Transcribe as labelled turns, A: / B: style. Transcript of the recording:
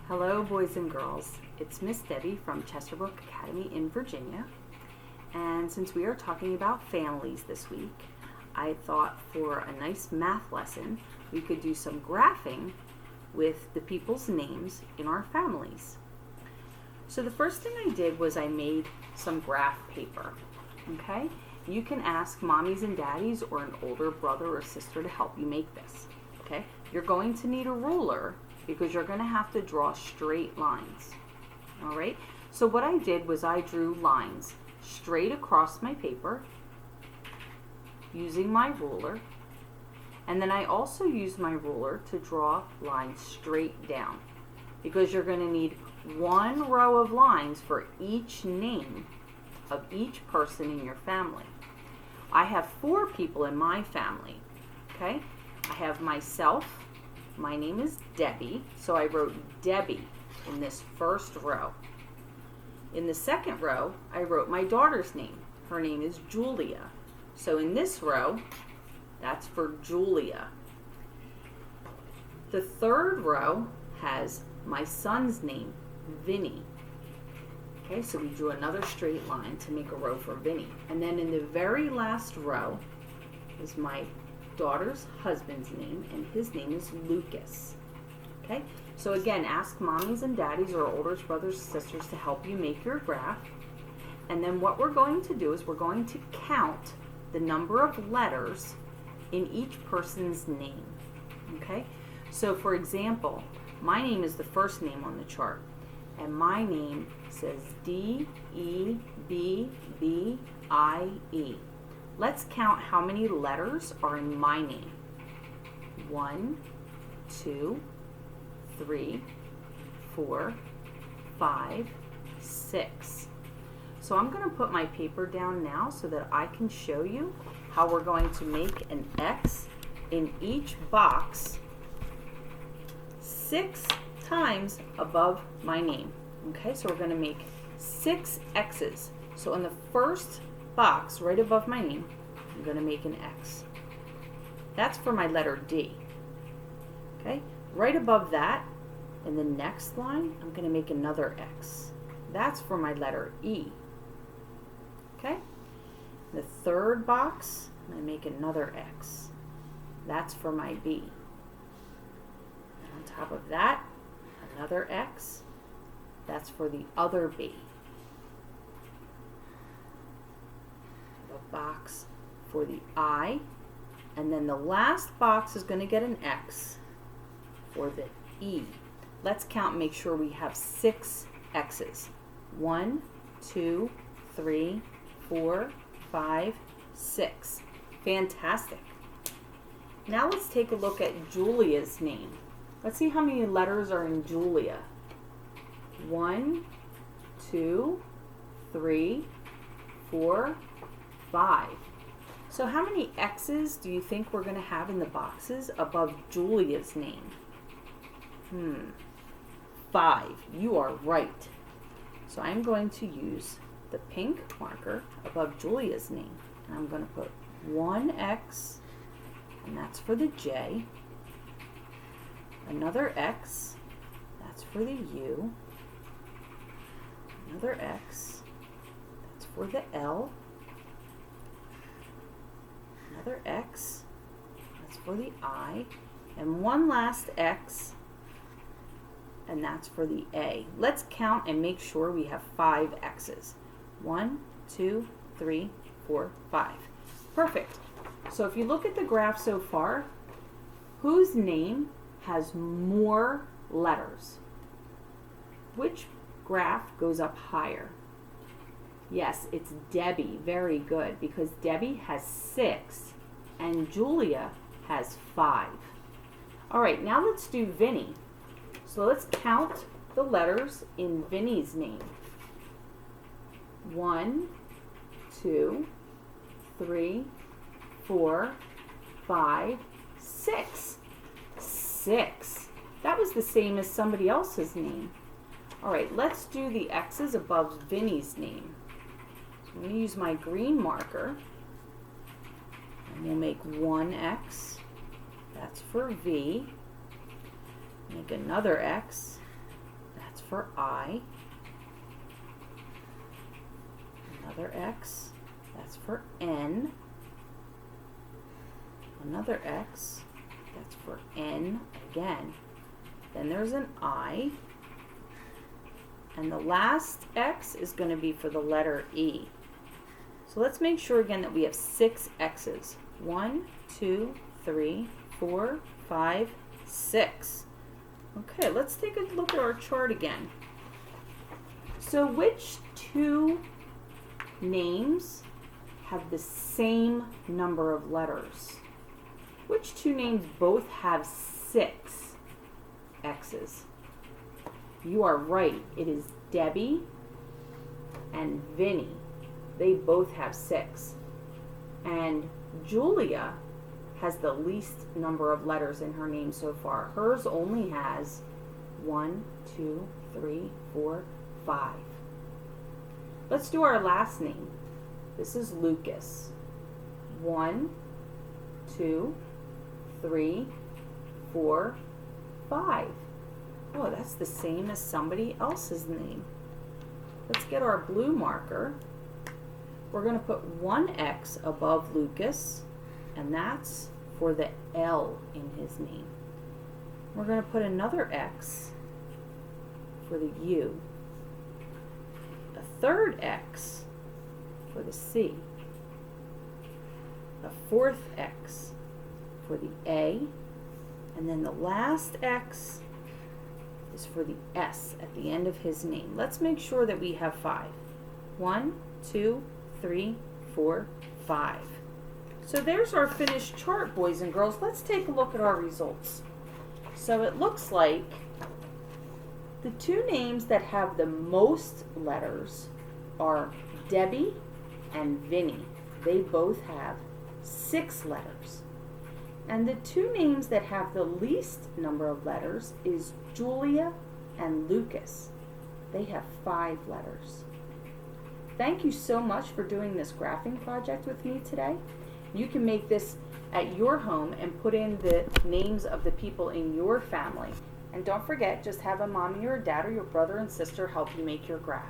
A: Hello, boys and girls. It's Miss Debbie from Chesterbrook Academy in Virginia. And since we are talking about families this week, I thought for a nice math lesson, we could do some graphing with the people's names in our families. So the first thing I did was I made some graph paper, okay? You can ask mommies and daddies or an older brother or sister to help you make this, okay? You're going to need a ruler because you're going to have to draw straight lines, all right? So what I did was I drew lines straight across my paper using my ruler, and then I also used my ruler to draw lines straight down because you're going to need one row of lines for each name of each person in your family. I have 4 people in my family, okay? I have myself. My name is Debbie, so I wrote Debbie in this first row. In the second row, I wrote my daughter's name. Her name is Julia. So in this row, that's for Julia. The third row has my son's name, Vinny. Okay, so we drew another straight line to make a row for Vinny. And then in the very last row is my daughter's husband's name, and his name is Lucas. Okay, so again, ask mommies and daddies or older brothers and sisters to help you make your graph. And then what we're going to do is we're going to count the number of letters in each person's name. Okay, so for example, my name is the first name on the chart, and my name says D-E-B-B-I-E. Let's count how many letters are in my name. 1, 2, 3, 4, 5, 6. So I'm going to put my paper down now so that I can show you how we're going to make an X in each box 6 times above my name. Okay, so we're going to make 6 X's. So in the first box right above my name, I'm going to make an X. That's for my letter D. Okay, right above that, in the next line, I'm going to make another X. That's for my letter E. Okay, the third box, I'm going to make another X. That's for my B. And on top of that, another X. That's for the other B. Box for the I, and then the last box is going to get an X for the E. Let's count and make sure we have 6 X's. 1, 2, 3, 4, 5, 6. Fantastic. Now let's take a look at Julia's name. Let's see how many letters are in Julia. 1, 2, 3, 4, 5. So how many X's do you think we're going to have in the boxes above Julia's name? 5. You are right. So I'm going to use the pink marker above Julia's name. And I'm going to put 1 X, and that's for the J. Another X, that's for the U. Another X, that's for the L. Another X, that's for the I, and one last X, and that's for the A. Let's count and make sure we have 5 X's. 1, 2, 3, 4, 5. Perfect. So if you look at the graph so far, whose name has more letters? Which graph goes up higher? Yes, it's Debbie. Very good, because Debbie has 6 and Julia has 5. All right, now let's do Vinny. So let's count the letters in Vinny's name. 1, 2, 3, 4, 5, 6. 6. That was the same as somebody else's name. All right, let's do the X's above Vinny's name. I'm going to use my green marker, and we'll make 1 X. That's for V. Make another X. for I. Another X, that's for N. Another X, that's for N again. Then there's an I. And the last X is going to be for the letter E. So let's make sure again that we have 6 X's. 1, 2, 3, 4, 5, 6. Okay, let's take a look at our chart again. So which 2 names have the same number of letters? Which 2 names both have 6 X's? You are right. It is Debbie and Vinny. They both have 6. And Julia has the least number of letters in her name so far. Hers only has 1, 2, 3, 4, 5. Let's do our last name. This is Lucas. 1, 2, 3, 4, 5. Oh, that's the same as somebody else's name. Let's get our blue marker. We're going to put 1 X above Lucas, and that's for the L in his name. We're going to put another X for the U, a 3rd X for the C, a 4th X for the A, and then the last X is for the S at the end of his name. Let's make sure that we have 5. 1, 2, 3, 4, 5. So there's our finished chart, boys and girls. Let's take a look at our results. So it looks like the 2 names that have the most letters are Debbie and Vinny. They both have 6 letters. And the 2 names that have the least number of letters is Julia and Lucas. They have 5 letters. Thank you so much for doing this graphing project with me today. You can make this at your home and put in the names of the people in your family. And don't forget, just have a mommy or a dad or your brother and sister help you make your graph.